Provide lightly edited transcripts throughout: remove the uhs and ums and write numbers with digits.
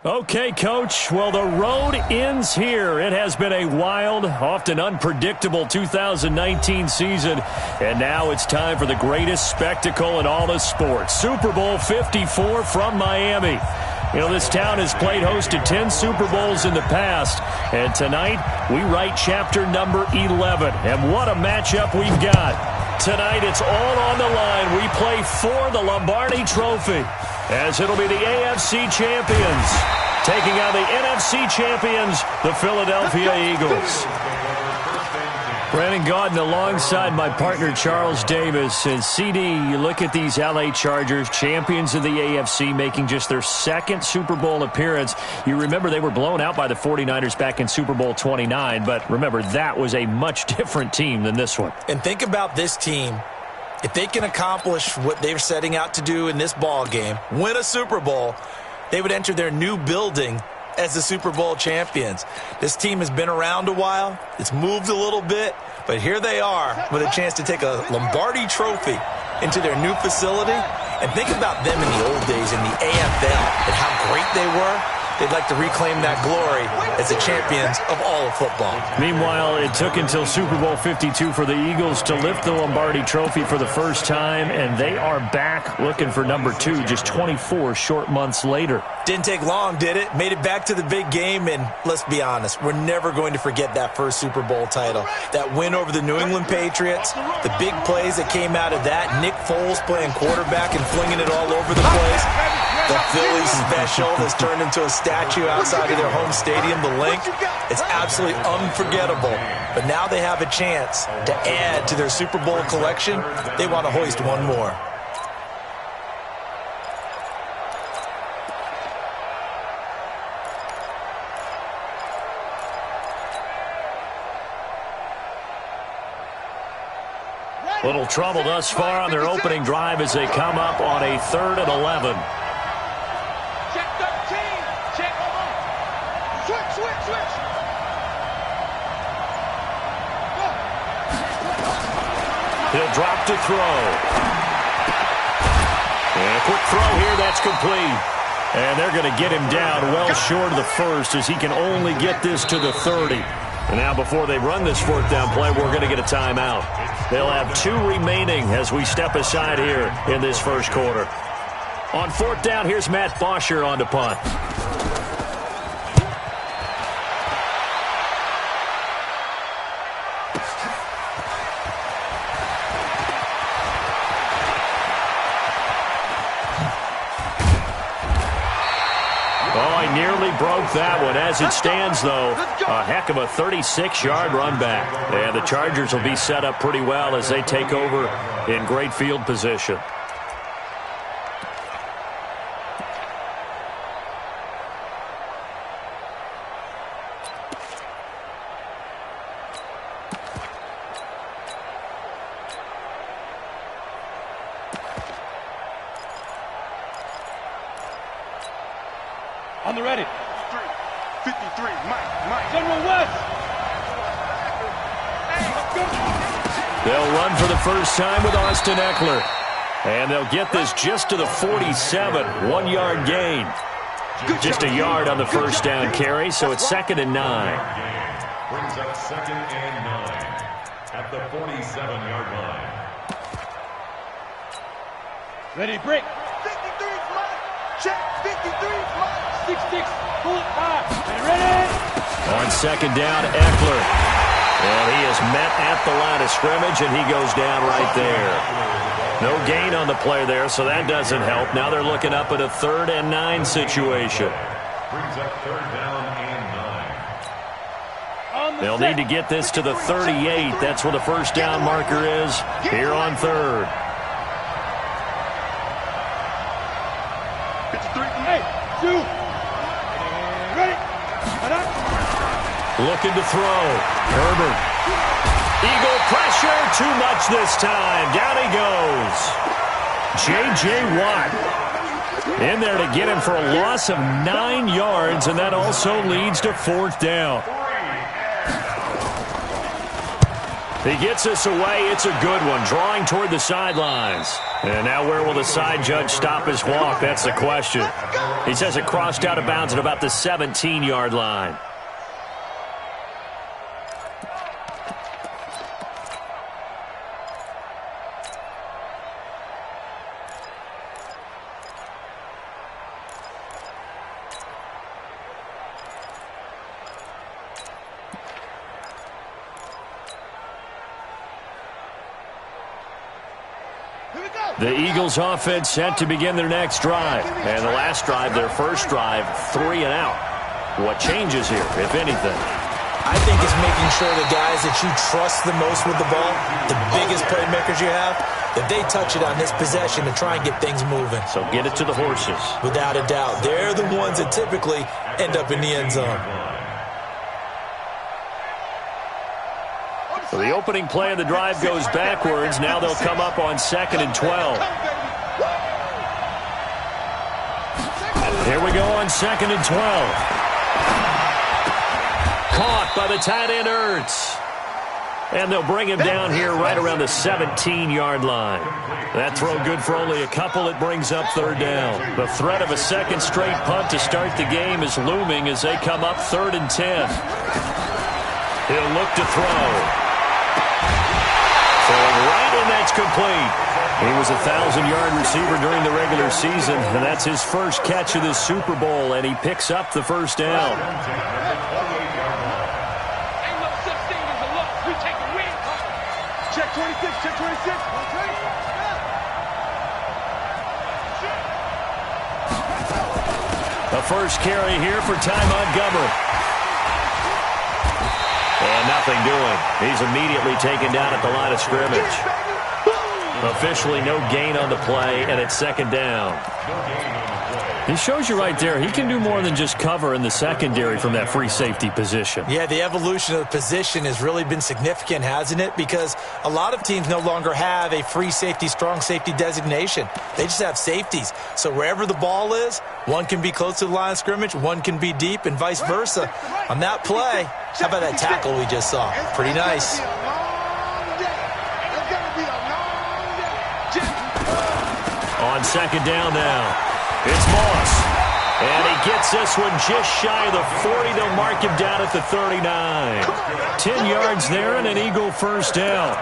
Okay, Coach. Well, the road ends here. It has been a wild, often unpredictable 2019 season. And now it's time for the greatest spectacle in all of sports. Super Bowl 54 from Miami. You know, this town has played host to 10 Super Bowls in the past. And tonight, we write chapter number 11. And what a matchup we've got. Tonight, it's all on the line. We play for the Lombardi Trophy, as it'll be the AFC champions taking on the NFC champions, the Philadelphia Eagles. Brandon Gaudin alongside my partner Charles Davis. And CD, you look at these LA Chargers, champions of the AFC, making just their second Super Bowl appearance. You remember they were blown out by the 49ers back in Super Bowl 29, but remember that was a much different team than this one. And think about this team. If they can accomplish what they're setting out to do in this ball game, win a Super Bowl, they would enter their new building as the Super Bowl champions. This team has been around a while. It's moved a little bit, but here they are with a chance to take a Lombardi Trophy into their new facility. And think about them in the old days in the AFL and how great they were. They'd like to reclaim that glory as the champions of all of football. Meanwhile, it took until Super Bowl 52 for the Eagles to lift the Lombardi Trophy for the first time, and they are back looking for number 2 just 24 short months later. Didn't take long, did it? Made it back to the big game, and let's be honest, we're never going to forget that first Super Bowl title. That win over the New England Patriots, the big plays that came out of that, Nick Foles playing quarterback and flinging it all over the place. The Philly special that's turned into a statue outside of their home stadium, the Link. It's absolutely unforgettable. But now they have a chance to add to their Super Bowl collection. They want to hoist one more. Little trouble thus far on their opening drive as they come up on a 3rd and 11. He'll drop to throw. And a quick throw here, that's complete. And they're going to get him down well short of the first as he can only get this to the 30. And now before they run this 4th down play, we're going to get a timeout. They'll have 2 remaining as we step aside here in this first quarter. On 4th down, here's Matt Bosher on to punt. Broke that one. As it stands, though, a heck of a 36-yard run back. And the Chargers will be set up pretty well as they take over in great field position. On the ready. 53, Mike. General West. They'll run for the first time with Austin Eckler. And they'll get this just to the 47. 1-yard gain. Just a yard on the first down carry, so it's 2nd and 9. Brings up 2nd and 9 at the 47-yard line. Ready, break. 53, Mike. Check. 53, Mike. 6-6, pull it back. Ready? On 2nd down, Eckler. And he is met at the line of scrimmage, and he goes down right there. No gain on the play there, so that doesn't help. Now they're looking up at a 3rd and 9 situation. Brings up 3rd down and 9. They'll need to get this to the 38. That's where the first down marker is here on 3rd. 53, 8, 2. Looking to throw. Herbert. Eagle pressure. Too much this time. Down he goes. J.J. Watt in there to get him for a loss of 9 yards, and that also leads to 4th down. He gets us away. It's a good one, drawing toward the sidelines. And now where will the side judge stop his walk? That's the question. He says it crossed out of bounds at about the 17-yard line. The Eagles offense set to begin their next drive. And the last drive, their first drive, 3 and out. What changes here, if anything? I think it's making sure the guys that you trust the most with the ball, the biggest playmakers you have, that they touch it on this possession to try and get things moving. So get it to the horses. Without a doubt. They're the ones that typically end up in the end zone. So the opening play of the drive goes backwards. Now they'll come up on 2nd and 12. Here we go on 2nd and 12. Caught by the tight end, Ertz. And they'll bring him down here right around the 17-yard line. That throw good for only a couple. It brings up 3rd down. The threat of a second straight punt to start the game is looming as they come up 3rd and 10. He'll look to throw. Throwing right, and that's complete. He was a 1,000-yard receiver during the regular season, and that's his first catch of the Super Bowl, and he picks up the first down. Ain't no such thing as a loss. We take a win. Check 26, check 26. The first carry here for Ty Montgomery. And nothing doing. He's immediately taken down at the line of scrimmage. Officially no gain on the play, and it's 2nd down. He shows you right there, he can do more than just cover in the secondary from that free safety position. Yeah, the evolution of the position has really been significant, hasn't it? Because a lot of teams no longer have a free safety, strong safety designation. They just have safeties. So wherever the ball is, one can be close to the line of scrimmage, one can be deep, and vice versa. On that play, how about that tackle we just saw? Pretty nice. On 2nd down now. It's Moss. And he gets this one just shy of the 40. They'll mark him down at the 39. 10 yards there and an Eagle first down.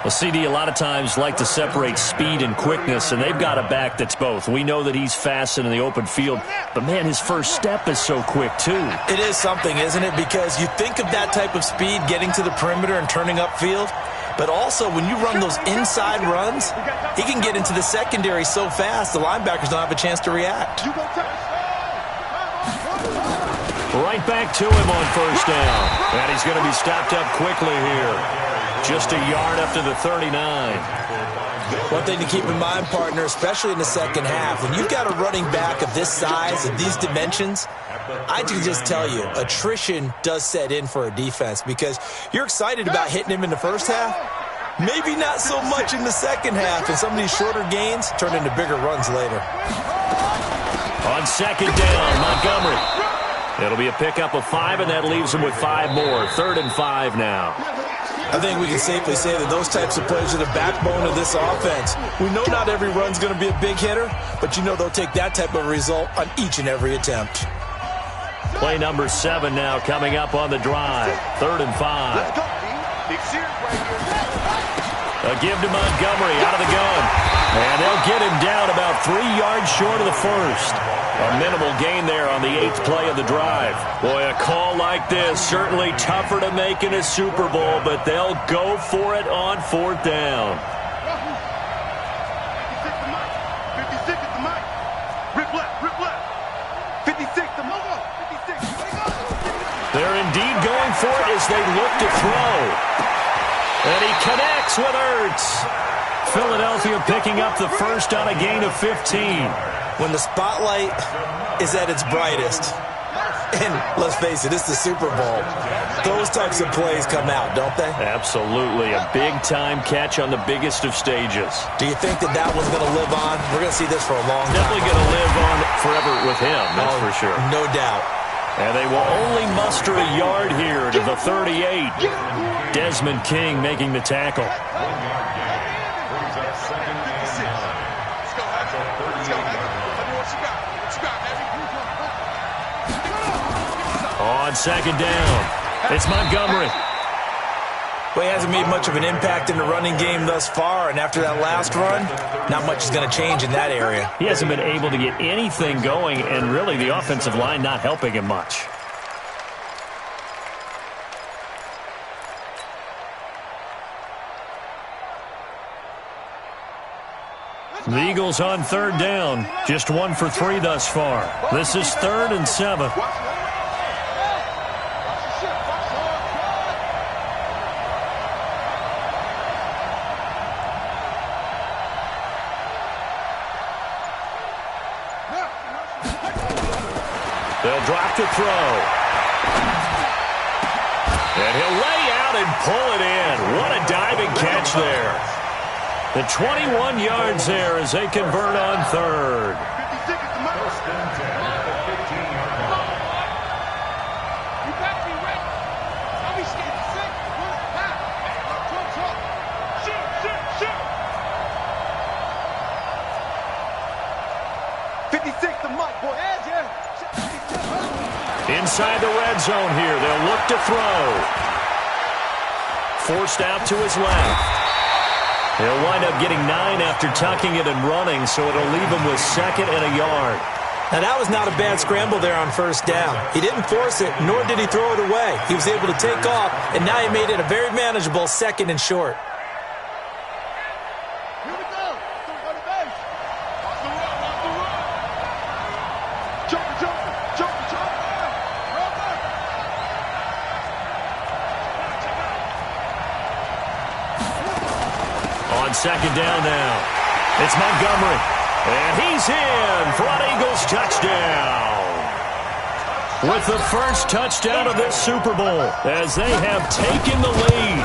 Well, CD, a lot of times like to separate speed and quickness, and they've got a back that's both. We know that he's fast in the open field, but, man, his first step is so quick, too. It is something, isn't it? Because you think of that type of speed getting to the perimeter and turning upfield, but also when you run those inside runs, he can get into the secondary so fast the linebackers don't have a chance to react. Right back to him on first down. And he's going to be stopped up quickly here. Just a yard up to the 39. One thing to keep in mind, partner, especially in the second half, when you've got a running back of this size and these dimensions, I can just tell you, attrition does set in for a defense because you're excited about hitting him in the first half. Maybe not so much in the second half, and some of these shorter gains turn into bigger runs later. On 2nd down, Montgomery. It'll be a pickup of 5, and that leaves him with 5 more. 3rd and 5 now. I think we can safely say that those types of plays are the backbone of this offense. We know not every run's going to be a big hitter, but you know they'll take that type of result on each and every attempt. Play number 7 now coming up on the drive. 3rd and 5. A give to Montgomery out of the gun. And they'll get him down about 3 yards short of the first. A minimal gain there on the 8th play of the drive. Boy, a call like this, certainly tougher to make in a Super Bowl, but they'll go for it on 4th down. 56 at the mic. Rip left, rip left. 56, the move. 56. They're indeed going for it as they look to throw. And he connects with Ertz. Philadelphia picking up the first on a gain of 15. When the spotlight is at its brightest, and let's face it, it's the Super Bowl, those types of plays come out, don't they? Absolutely. A big-time catch on the biggest of stages. Do you think that that one's going to live on? We're going to see this for a long time. Definitely going to live on forever with him, that's for sure. No doubt. And they will only muster a yard here to the 38. Desmond King making the tackle. 1 yard gain. Brings up second and 9. At the 38-yard line. On second down, it's Montgomery. Well, he hasn't made much of an impact in the running game thus far, and after that last run, not much is going to change in that area. He hasn't been able to get anything going, and really the offensive line not helping him much. The Eagles on third down, just 1 for 3 thus far. This is 3rd and 7. They'll drop to throw. And he'll lay out and pull it in. What a diving catch there. The 21 yards there as they convert on third. 56 at the mark. First and 10 at the 15-yard line. You got me right. I'll be skating sick. Where's the pass? Truck. Shoot. 56 the mark, boy. Inside the red zone here. They'll look to throw. Forced out to his left. He'll wind up getting 9 after tucking it and running, so it'll leave him with 2nd and a yard. Now, that was not a bad scramble there on first down. He didn't force it, nor did he throw it away. He was able to take off, and now he made it a very manageable 2nd and short. Here we go. On the base. Off the run. Jump. On second down now, it's Montgomery. And he's in for an Eagles touchdown. With the first touchdown of this Super Bowl as they have taken the lead.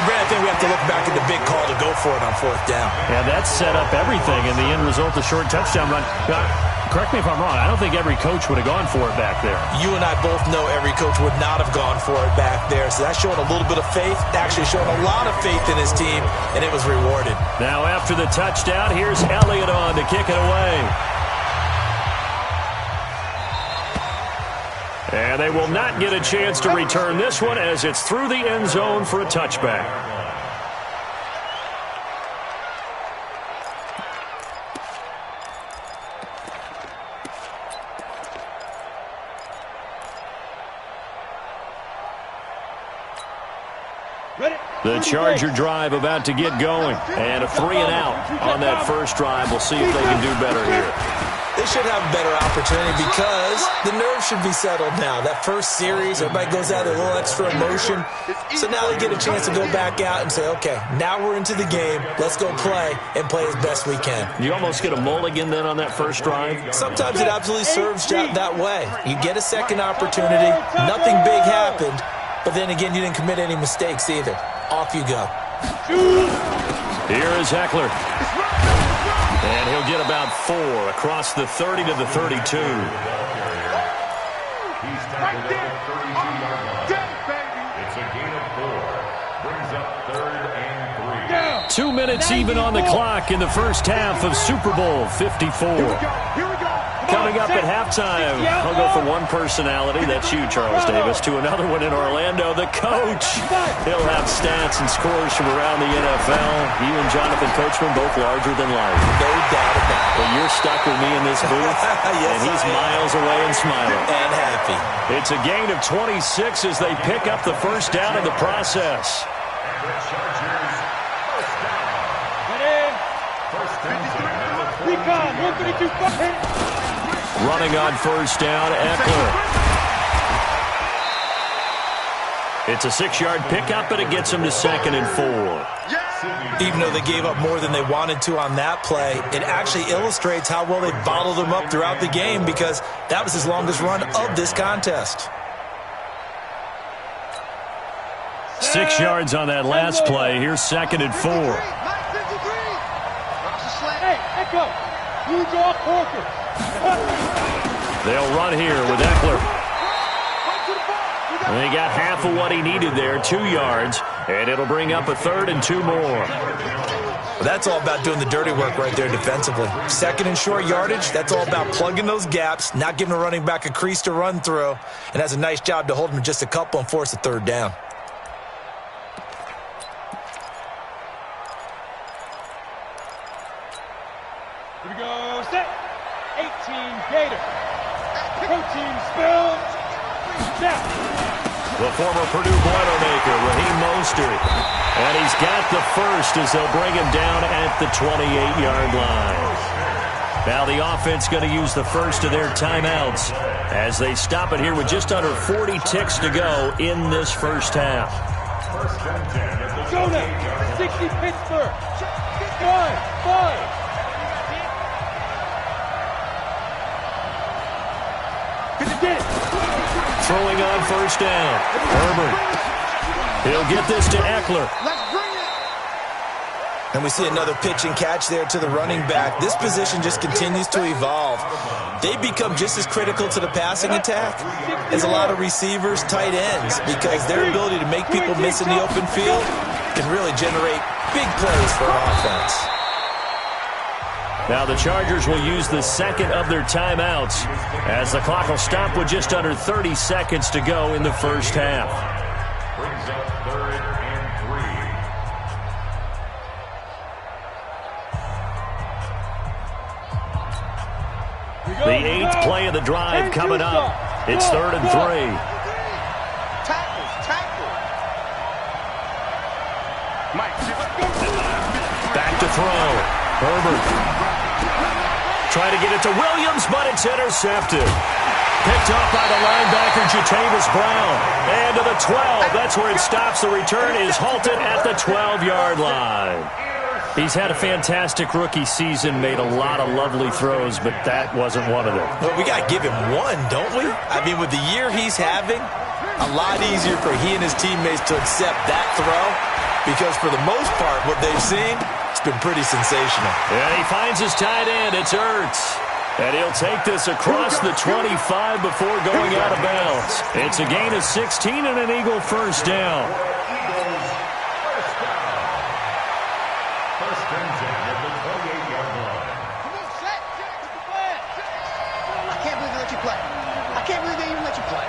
Brad, I think we have to look back at the big call to go for it on 4th down. Yeah, that set up everything, and the end result, the short touchdown run. Correct me if I'm wrong. I don't think every coach would have gone for it back there. You and I both know every coach would not have gone for it back there. So that's showing a little bit of faith, actually showing a lot of faith in his team, and it was rewarded. Now after the touchdown, here's Elliott on to kick it away. And they will not get a chance to return this one as it's through the end zone for a touchback. The Charger drive about to get going. And a 3 and out on that first drive. We'll see if they can do better here. They should have a better opportunity because the nerves should be settled now. That first series, everybody goes out with a little extra emotion. So now they get a chance to go back out and say, okay, now we're into the game. Let's go play and play as best we can. You almost get a mulligan then on that first drive? Sometimes it absolutely serves that way. You get a second opportunity. Nothing big happened. But then again, you didn't commit any mistakes either. Off you go. Here is Eckler. And he'll get about 4 across the 30 to the 32. He's tackled at the 32-yard line. It's a gain of 4. Brings up 3rd and 3. 2 minutes even on the clock in the first half of Super Bowl 54. Here we go. Coming up at halftime, I'll go from one personality, that's you, Charles Davis, to another one in Orlando, the coach. He'll have stats and scores from around the NFL. You and Jonathan Coachman, both larger than life. No doubt about it. Well, you're stuck with me in this booth, Yes, and he's I am. miles away and smiling. And happy. It's a gain of 26 as they pick up the first down in the process. The Chargers first down. First and 10 at the 42. Running on first down, Eckler. It's a 6-yard pickup, and it gets him to 2nd and 4. Even though they gave up more than they wanted to on that play, it actually illustrates how well they bottled them up throughout the game because that was his longest run of this contest. 6 yards on that last play. Here's 2nd and 4. Hey, Echo, you draw Corker. They'll run here with Eckler. And he got half of what he needed there, 2 yards, and it'll bring up a 3rd and 2 more. Well, that's all about doing the dirty work right there defensively. 2nd and short yardage, that's all about plugging those gaps, not giving a running back a crease to run through, and has a nice job to hold him just a couple and force a 3rd down. Here we go, set. 18 Gator. Protein spill. Snap. The former Purdue Boilermaker, Raheem Mostert. And he's got the first as they'll bring him down at the 28-yard line. Now the offense going to use the first of their timeouts as they stop it here with just under 40 ticks to go in this first half. Go now. 60 Pittsburgh. 5. Throwing on first down. Herbert. He'll get this to Eckler. Let's bring it. And we see another pitch and catch there to the running back. This position just continues to evolve. They become just as critical to the passing attack as a lot of receivers, tight ends, because their ability to make people miss in the open field can really generate big plays for an offense. Now the Chargers will use the second of their timeouts as the clock will stop with just under 30 seconds to go in the first half. Brings up 3rd and 3. The 8th play of the drive coming up. It's 3rd and 3. Back to throw. Herbert. Trying to get it to Williams, but it's intercepted. Picked off by the linebacker, Jatavis Brown. And to the 12. That's where it stops. The return is halted at the 12-yard line. He's had a fantastic rookie season, made a lot of lovely throws, but that wasn't one of them. Well, we got to give him one, don't we? I mean, with the year he's having, a lot easier for he and his teammates to accept that throw because for the most part, what they've seen, it's been pretty sensational. And he finds his tight end. It's Ertz. And he'll take this across the 25 before going out of bounds. It's a gain of 16 and an Eagle first down. First and 10 at the 28-yard line. Come on, set. What's the plan? I can't believe they let you play. I can't believe they even let you play.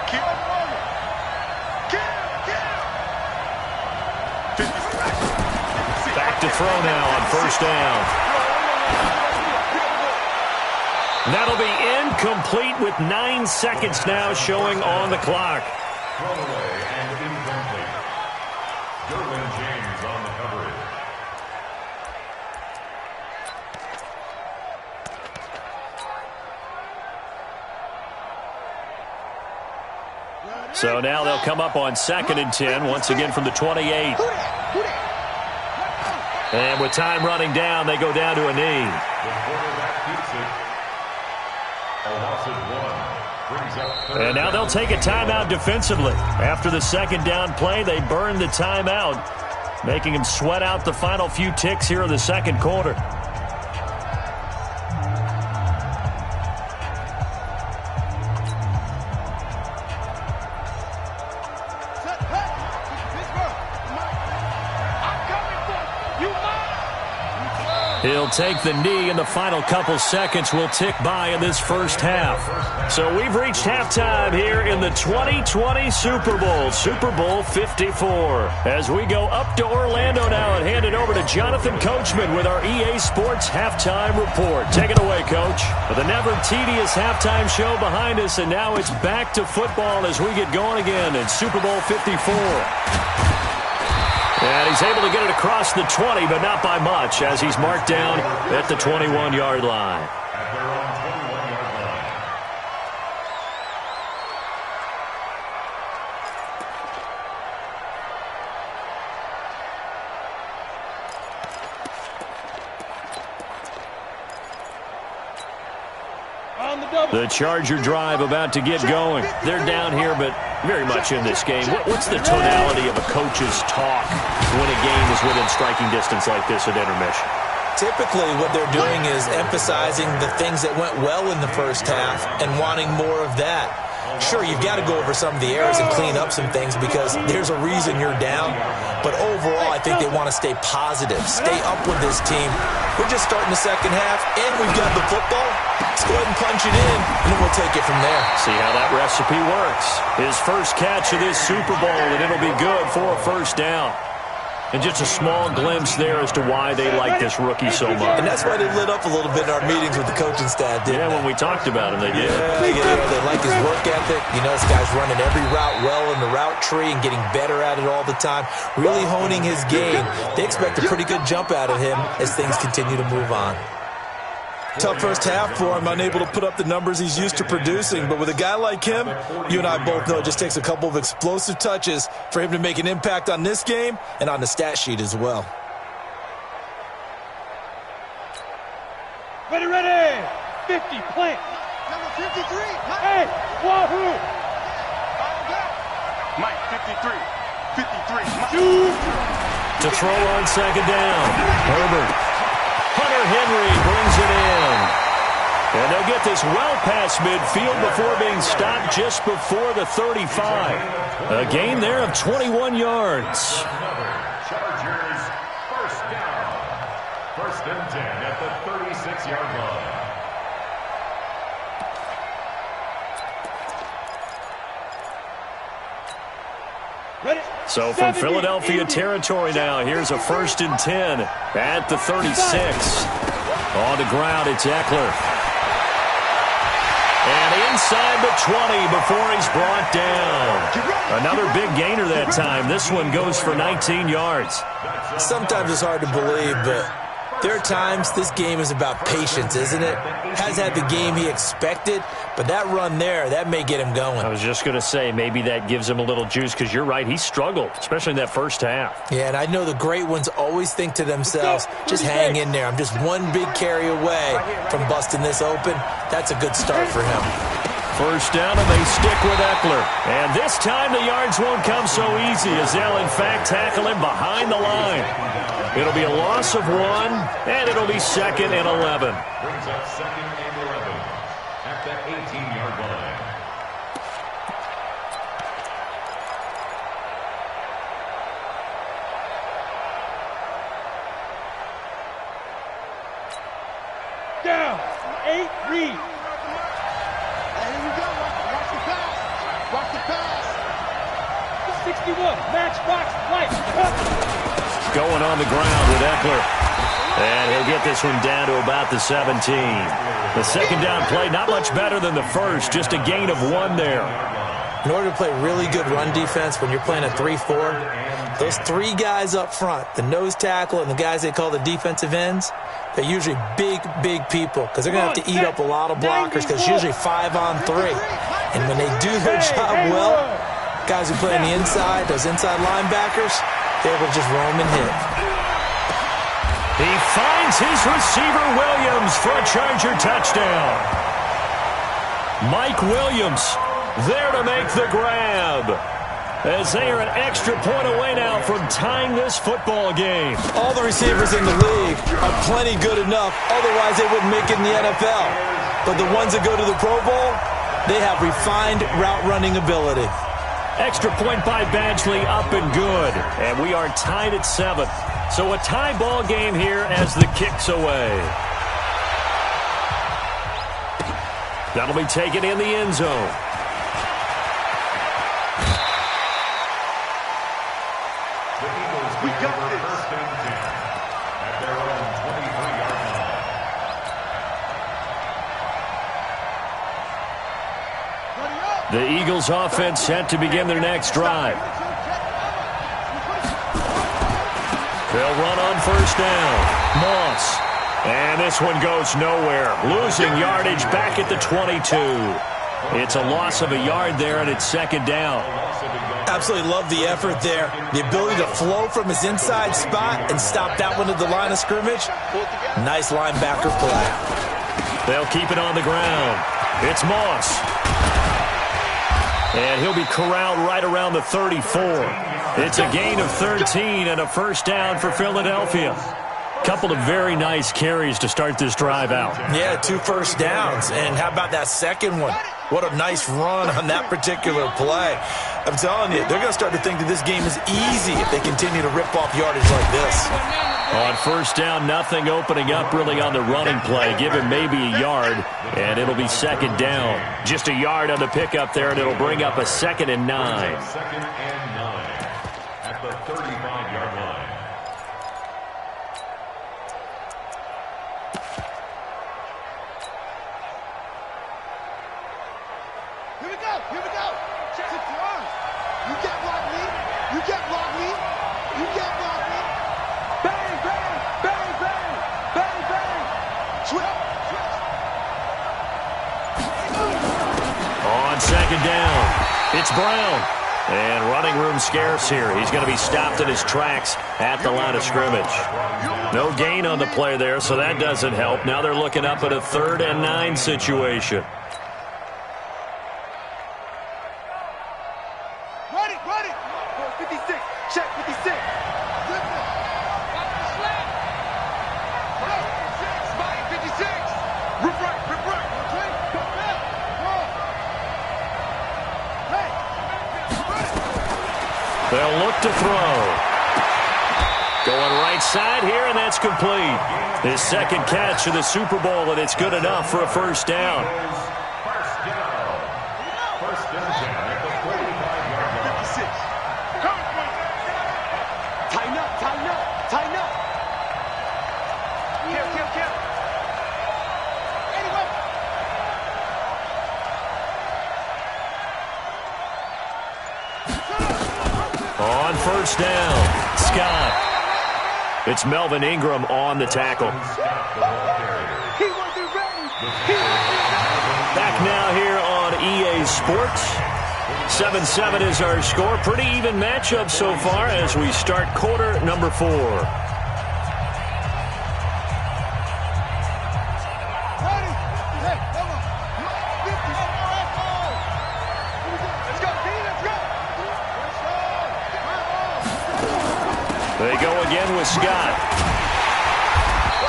Keep it rolling. Back to throw now on first down. That'll be incomplete with 9 seconds now showing on the clock. Throwaway and incomplete. Derwin James on the coverage. So now they'll come up on 2nd and 10, once again from the 28. And with time running down, they go down to a knee. The quarterback keeps it. A loss of 1. Brings up 3rd. And now they'll take a timeout defensively. After the second down play, they burn the timeout, making them sweat out the final few ticks here in the second quarter. He'll take the knee, and the final couple seconds will tick by in this first half. So we've reached halftime here in the 2020 Super Bowl, Super Bowl 54. As we go up to Orlando now and hand it over to Jonathan Coachman with our EA Sports Halftime Report. Take it away, Coach. The never-tedious halftime show behind us, and now it's back to football as we get going again in Super Bowl 54. And he's able to get it across the 20, but not by much, as he's marked down at the 21-yard line. At their own 21-yard line. The Charger drive about to get going. They're down here, but very much in this game. What's the tonality of a coach's talk when a game is within striking distance like this at intermission? Typically, what they're doing is emphasizing the things that went well in the first half and wanting more of that. Sure, you've got to go over some of the errors and clean up some things because there's a reason you're down. But overall, I think they want to stay positive, stay up with this team. We're just starting the second half, and we've got the football. Let's go ahead and punch it in, and then we'll take it from there. See how that recipe works. His first catch of this Super Bowl, and it'll be good for a first down. And just a small glimpse there as to why they like this rookie so much. And that's why they lit up a little bit in our meetings with the coaching staff, didn't they? When we talked about him, they did. Yeah, they like his work ethic. You know, this guy's running every route well in the route tree and getting better at it all the time, really honing his game. They expect a pretty good jump out of him as things continue to move on. Tough first half for him, unable to put up the numbers he's used to producing. But with a guy like him, you and I both know it just takes a couple of explosive touches for him to make an impact on this game and on the stat sheet as well. Ready, ready. 50, plant. Number 53. Hey, wahoo. Mike, 53. 53. Mike. To throw on second down. Herbert. Hunter Henry brings it in. And they'll get this well past midfield before being stopped just before the 35. A gain there of 21 yards. Chargers first down. 1st and 10 at the 36-yard line. Ready. So from Philadelphia territory now, here's a 1st and 10 at the 36. On the ground, it's Eckler. And inside the 20 before he's brought down. Another big gainer that time. This one goes for 19 yards. Sometimes it's hard to believe, but there are times this game is about patience, isn't it? Has had the game he expected, but that run there, that may get him going. I was just going to say, maybe that gives him a little juice because you're right, he struggled, especially in that first half. Yeah, and I know the great ones always think to themselves, just hang in there. I'm just one big carry away from busting this open. That's a good start for him. First down, and they stick with Eckler. And this time the yards won't come so easy as they'll, in fact, tackle him behind the line. It'll be a loss of 1, and it'll be 2nd and 11. Brings up 2nd and 11 at the 18-yard line. Down. 8, read. Here we go. Watch the pass. Watch the pass. 61, matchbox, light. Going on the ground with Eckler. And he'll get this one down to about the 17. The second down play, not much better than the first, just a gain of 1 there. In order to play really good run defense when you're playing a 3-4, those 3 guys up front, the nose tackle and the guys they call the defensive ends, they're usually big, big people because they're going to have to eat up a lot of blockers because it's usually 5 on 3. And when they do their job well, guys who play on the inside, those inside linebackers, they're able to just roam and hit. He finds his receiver, Williams, for a Charger touchdown. Mike Williams there to make the grab, as they are an extra point away now from tying this football game. All the receivers in the league are plenty good enough, otherwise they wouldn't make it in the NFL. But the ones that go to the Pro Bowl, they have refined route running ability. Extra point by Badgley, up and good. And we are tied at 7. So a tie ball game here as the kick's away. That'll be taken in the end zone. The Eagles We got over this. 1st and 10 at their own 23-yard line. The Eagles offense set to begin their next drive. They'll run on first down. Moss. And this one goes nowhere. Losing yardage back at the 22. It's a loss of a yard there, and it's second down. Absolutely love the effort there. The ability to flow from his inside spot and stop that one at the line of scrimmage. Nice linebacker play. They'll keep it on the ground. It's Moss. And he'll be corralled right around the 34. It's a gain of 13 and a first down for Philadelphia. Couple of very nice carries to start this drive out. Yeah, 2 first downs. And how about that second one? What a nice run on that particular play. I'm telling you, they're going to start to think that this game is easy if they continue to rip off yardage like this. On first down, nothing opening up really on the running play. Give him maybe a yard, and it'll be second down. Just a yard on the pickup there, and it'll bring up a 2nd and 9. Second and 9 at the 35-yard line. Here we go. Here we go. Check it for us. You can't block me. You can't block me. You can't block me. Bang, bang, bang, bang, bang, bang. Switch. On second down, it's Brown. And running room scarce here. He's going to be stopped in his tracks at the line of scrimmage. No gain on the play there, so that doesn't help. Now they're looking up at a 3rd and 9 situation. Ready, ready. 56. Check 56. Rip right, rip right. They'll look to throw. Going right side here, and that's complete. His second catch of the Super Bowl, and it's good enough for a first down. First down at the 45-yard line. 56. Tighten up, tighten up, tighten up. Kill. Anyway. On first down, Scott. It's Melvin Ingram on the tackle. He wasn't ready. Back now here on EA Sports. 7-7 is our score. Pretty even matchup so far as we start quarter number 4. Ready? Hey, come on. 50. Let's go, D. Let's go. They go again with Scott.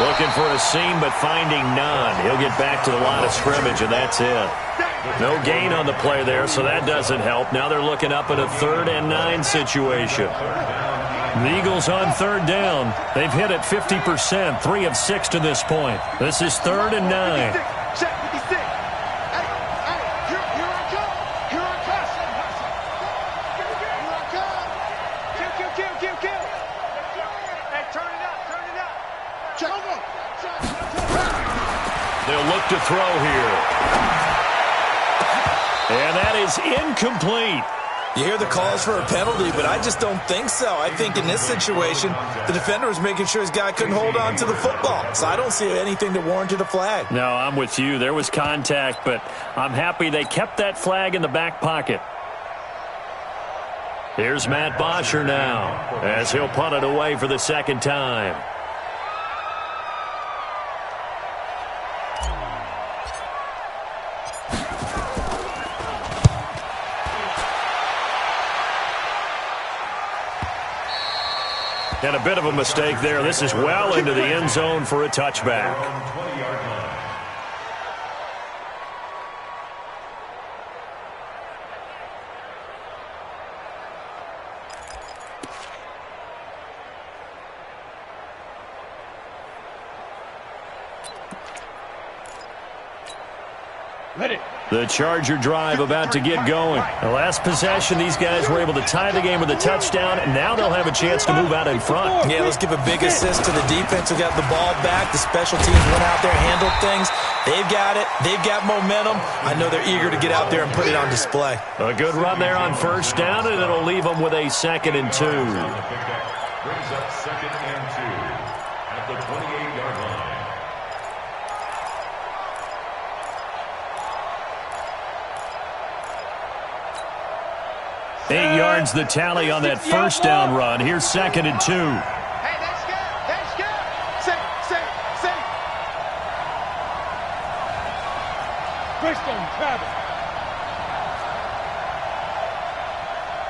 Looking for a seam, but finding none. He'll get back to the line of scrimmage, and that's it. No gain on the play there, so that doesn't help. Now they're looking up at a 3rd and 9 situation. The Eagles on 3rd down. They've hit it 50%, 3 of 6 to this point. This is 3rd and 9. Check 56. Hey, here I come. Here I come. Here I come. Kill. Hey, turn it up. Check. They'll look to throw here. And that is incomplete. You hear the calls for a penalty, but I just don't think so. I think in this situation, the defender was making sure his guy couldn't hold on to the football. So I don't see anything that warranted a flag. No, I'm with you. There was contact, but I'm happy they kept that flag in the back pocket. Here's Matt Bosher now as he'll punt it away for the 2nd time. And a bit of a mistake there. This is well into the end zone for a touchback. 20-yard line. Ready. The Charger drive about to get going. The last possession, these guys were able to tie the game with a touchdown, and now they'll have a chance to move out in front. Yeah, let's give a big assist to the defense who got the ball back. The special teams went out there, handled things. They've got it. They've got momentum. I know they're eager to get out there and put it on display. A good run there on first down, and it'll leave them with a 2nd and 2. Brings up 2nd and 2 at the 28-yard line. 8 yards the tally on that first down run. Here's 2nd and 2. Hey, that's good. That's good. Say. Bridgestone travel.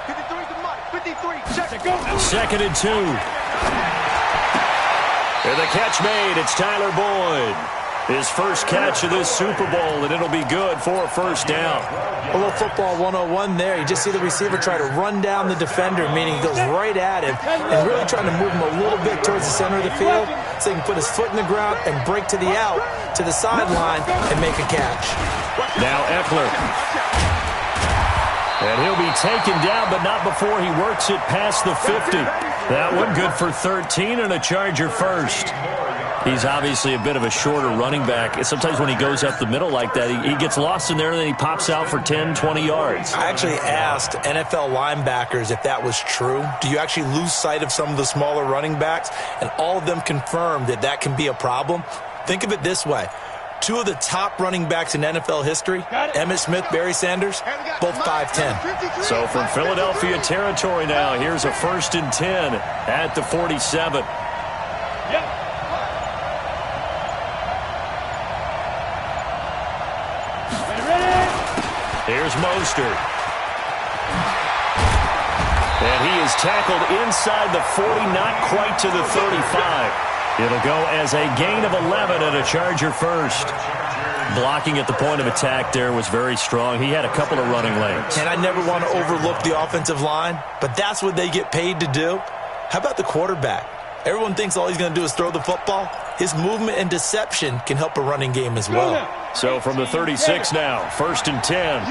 53 to Mike. 53. Check it. Go. 2nd and 2. And the catch made. It's Tyler Boyd. His first catch of this Super Bowl, and it'll be good for a first down. A little football 101 there. You just see the receiver try to run down the defender, meaning he goes right at him and really trying to move him a little bit towards the center of the field so he can put his foot in the ground and break to the out, to the sideline, and make a catch. Now Ekeler. And he'll be taken down, but not before he works it past the 50. That one good for 13 and a Charger first. He's obviously a bit of a shorter running back. Sometimes when he goes up the middle like that, he gets lost in there and then he pops out for 10, 20 yards. I actually asked NFL linebackers if that was true. Do you actually lose sight of some of the smaller running backs? And all of them confirmed that that can be a problem. Think of it this way. Two of the top running backs in NFL history, Emmitt Smith, Barry Sanders, both 5'10". So from Philadelphia territory now, here's a 1st and 10 at the 47. Here's Mostert. And he is tackled inside the 40, not quite to the 35. It'll go as a gain of 11 and a Charger first. Blocking at the point of attack there was very strong. He had a couple of running lanes. And I never want to overlook the offensive line, but that's what they get paid to do. How about the quarterback? Everyone thinks all he's going to do is throw the football. His movement and deception can help a running game as well. So from the 36 now, 1st and 10.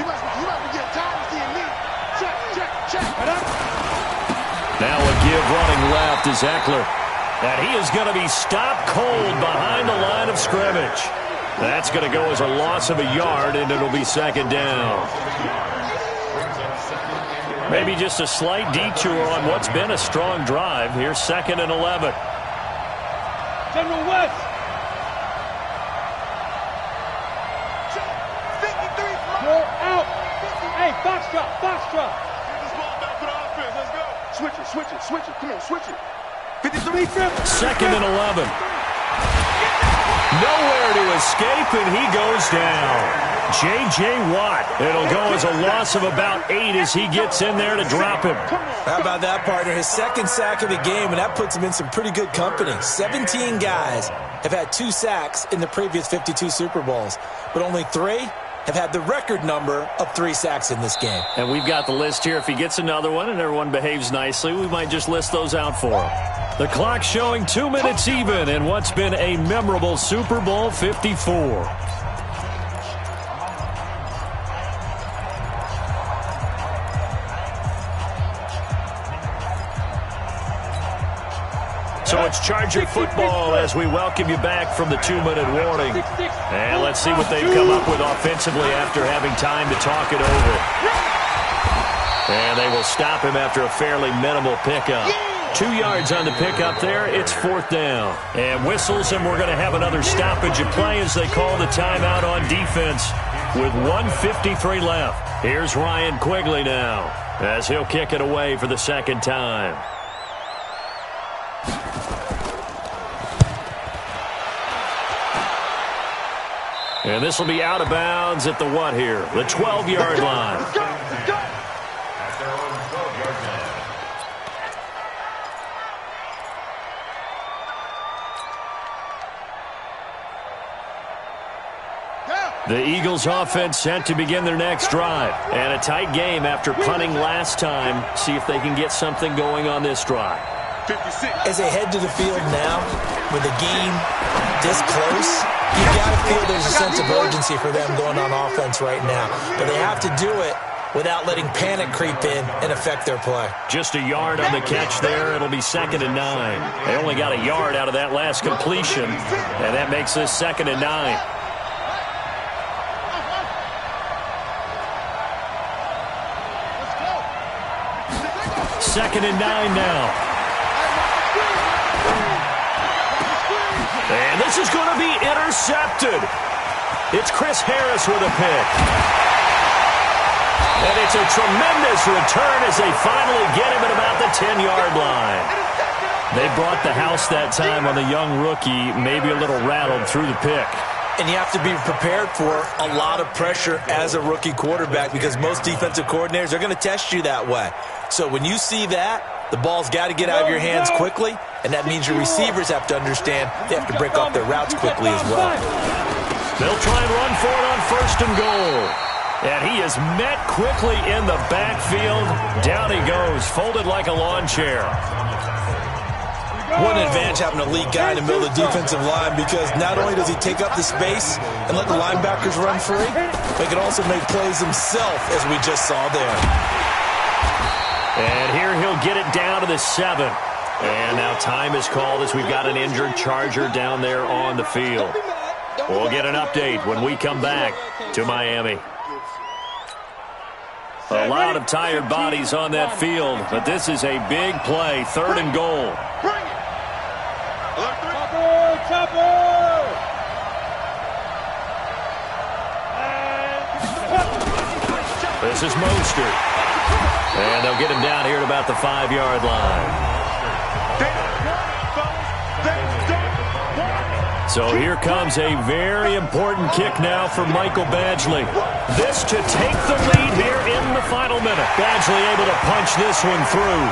Now a give running left is Ekeler. And he is going to be stopped cold behind the line of scrimmage. That's going to go as a loss of a yard, and it'll be 2nd down. Maybe just a slight detour on what's been a strong drive. Here's 2nd and 11. General West. Four out. Hey, box drop, box drop. Get this ball back for the offense. Let's go. Switch it. Come on, switch it. 53. 2nd and 11. Nowhere to escape, and he goes down. J.J. Watt. It'll go as a loss of about 8 as he gets in there to drop him. How about that, partner? His 2nd sack of the game, and that puts him in some pretty good company. 17 guys have had 2 sacks in the previous 52 Super Bowls, but only 3 have had the record number of 3 sacks in this game. And we've got the list here. If he gets another one and everyone behaves nicely, we might just list those out for him. The clock showing 2 minutes even in what's been a memorable Super Bowl 54. So it's Charger football as we welcome you back from the 2-minute warning. And let's see what they've come up with offensively after having time to talk it over. And they will stop him after a fairly minimal pickup. 2 yards on the pickup there. It's 4th down. And whistles, and we're going to have another stoppage of play as they call the timeout on defense with 1:53 left. Here's Ryan Quigley now as he'll kick it away for the 2nd time. And this will be out of bounds at the what here? The 12-yard line. The Eagles offense set to begin their next drive. And a tight game after punting last time. See if they can get something going on this drive. 56. As they head to the field now, with the game this close, you got to feel there's a sense of urgency for them going on offense right now. But they have to do it without letting panic creep in and affect their play. Just a yard on the catch there. It'll be 2nd and 9. They only got a yard out of that last completion, and that makes this 2nd and 9. Second and 9 now. And this is going to be intercepted. It's Chris Harris with a pick. And it's a tremendous return as they finally get him at about the 10-yard line. They brought the house that time on the young rookie, maybe a little rattled through the pick. And you have to be prepared for a lot of pressure as a rookie quarterback because most defensive coordinators are going to test you that way. So when you see that, the ball's got to get out of your hands quickly, and that means your receivers have to understand they have to break off their routes quickly as well. They'll try and run for it on 1st and goal. And he is met quickly in the backfield. Down he goes, folded like a lawn chair. What an advantage having a lead guy in the middle of the defensive line, because not only does he take up the space and let the linebackers run free, but he can also make plays himself, as we just saw there. And here he'll get it down to the 7. And now time is called as we've got an injured Charger down there on the field. We'll get an update when we come back to Miami. A lot of tired bodies on that field, but this is a big play, 3rd and goal. This is Mostert. And they'll get him down here at about the 5-yard line. So here comes a very important kick now for Michael Badgley. This to take the lead here in the final minute. Badgley able to punch this one through.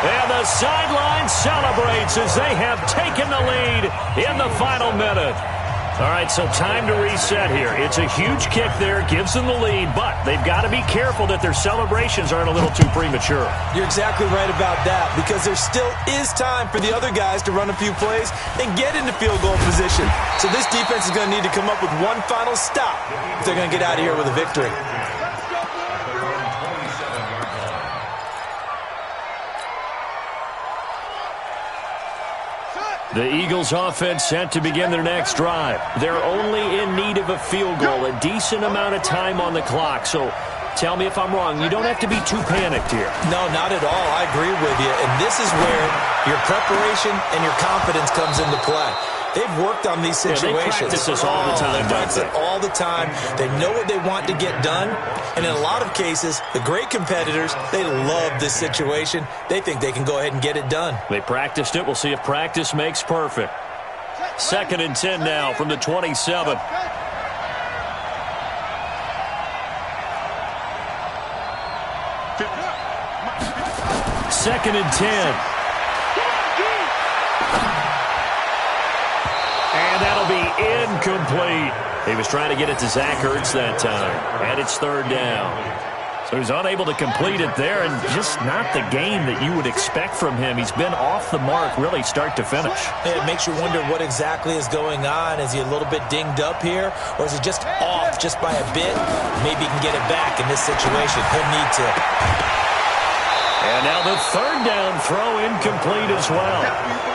And the sideline celebrates as they have taken the lead in the final minute. All right, so time to reset here. It's a huge kick there, gives them the lead, but they've got to be careful that their celebrations aren't a little too premature. You're exactly right about that, because there still is time for the other guys to run a few plays and get into field goal position. So this defense is going to need to come up with one final stop if they're going to get out of here with a victory. The Eagles offense set to begin their next drive. They're only in need of a field goal, a decent amount of time on the clock. So tell me if I'm wrong. You don't have to be too panicked here. No, not at all. I agree with you. And this is where your preparation and your confidence comes into play. They've worked on these situations. They practice this all the time, They practice it all the time. They know what they want to get done. And in a lot of cases, the great competitors, they love this situation. They think they can go ahead and get it done. They practiced it. We'll see if practice makes perfect. 2nd and 10 now from the 27. Second and 10. And that'll be incomplete. He was trying to get it to Zach Ertz that time. And it's 3rd down. So he's unable to complete it there, and just not the game that you would expect from him. He's been off the mark really start to finish. It makes you wonder what exactly is going on. Is he a little bit dinged up here, or is he just off just by a bit? Maybe he can get it back in this situation. He'll need to. And now the 3rd down throw incomplete as well.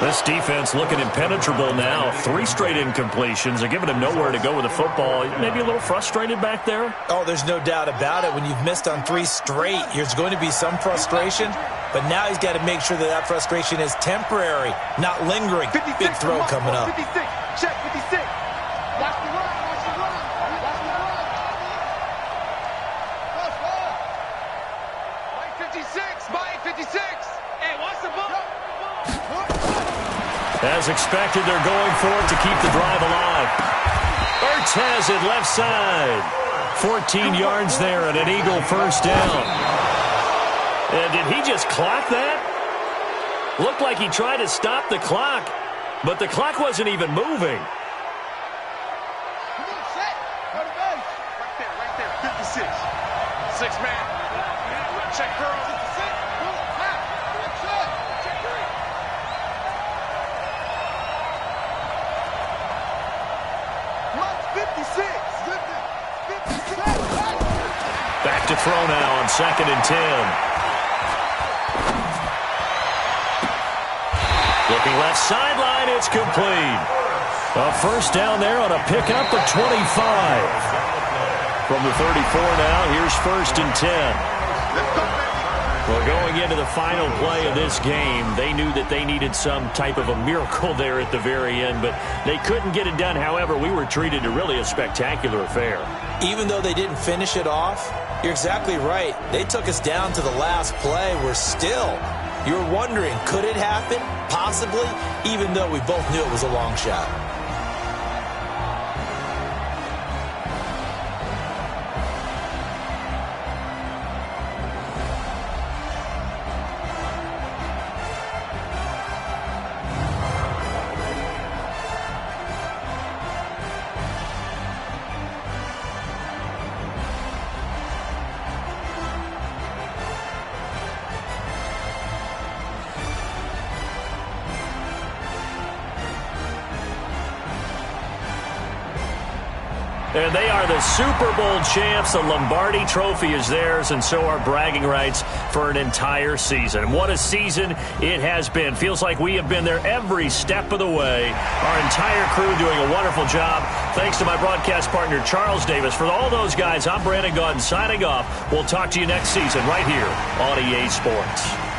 This defense looking impenetrable now. 3 straight incompletions. They're giving him nowhere to go with the football. Maybe a little frustrated back there? Oh, there's no doubt about it. When you've missed on 3 straight, there's going to be some frustration. But now he's got to make sure that that frustration is temporary, not lingering. Big throw coming up. 56. Check 56. Watch the run. Watch the run. Watch the run. Mike 56. Mike 56. Hey, watch the ball. As expected, they're going for it to keep the drive alive. Ertz has it left side. 14 yards there and an Eagle 1st down. And did he just clock that? Looked like he tried to stop the clock, but the clock wasn't even moving. Come on, set. Go to base. Right there. 56. 6 man. Check girl. 56. Back to throw now on 2nd and 10. Looking left sideline, it's complete. A 1st down there on a pickup of 25. From the 34 now, here's 1st and 10. Well, going into the final play of this game, they knew that they needed some type of a miracle there at the very end, but they couldn't get it done. However, we were treated to really a spectacular affair. Even though they didn't finish it off, you're exactly right. They took us down to the last play. We're still, you're wondering, could it happen? Possibly, even though we both knew it was a long shot. And they are the Super Bowl champs. The Lombardi Trophy is theirs, and so are bragging rights for an entire season. What a season it has been. Feels like we have been there every step of the way. Our entire crew doing a wonderful job. Thanks to my broadcast partner, Charles Davis. For all those guys, I'm Brandon Gaudin signing off. We'll talk to you next season right here on EA Sports.